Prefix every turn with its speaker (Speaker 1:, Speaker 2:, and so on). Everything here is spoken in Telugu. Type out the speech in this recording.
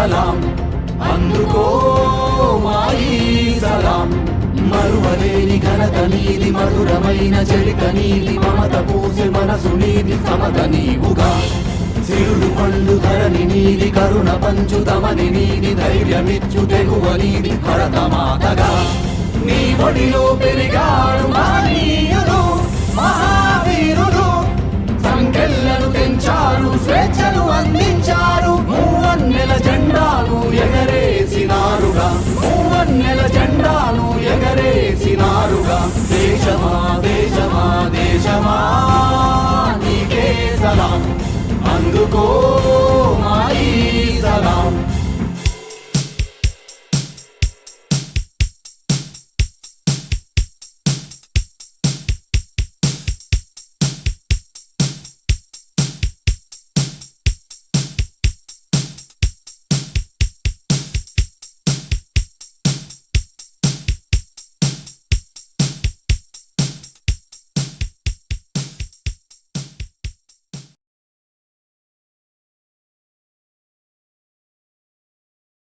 Speaker 1: సలాం అందుకో మాయి సలాం మరువలేని ఘనత నీది మధురమైన చరిత నీది మమత పూసే మనసు నీది సమత నీవుగా సిరులు పండు ధరణి నీది కరుణ పంచు తమని నీది ధైర్యమిచ్చు తెగువ నీది భరతమాతగా నీ ఒడిలో పెరిగాడు మానీయులు మహావీరులు సంకెళ్లను తెంచారు స్వేచ్ఛను అందించారు మూవన్నెల జెండాను ఎగరేసినారుగా మూవన్నెల జెండాను ఎగరేసినారుగా దేశమా దేశమా దేశమా నీకే సలాం అందుకో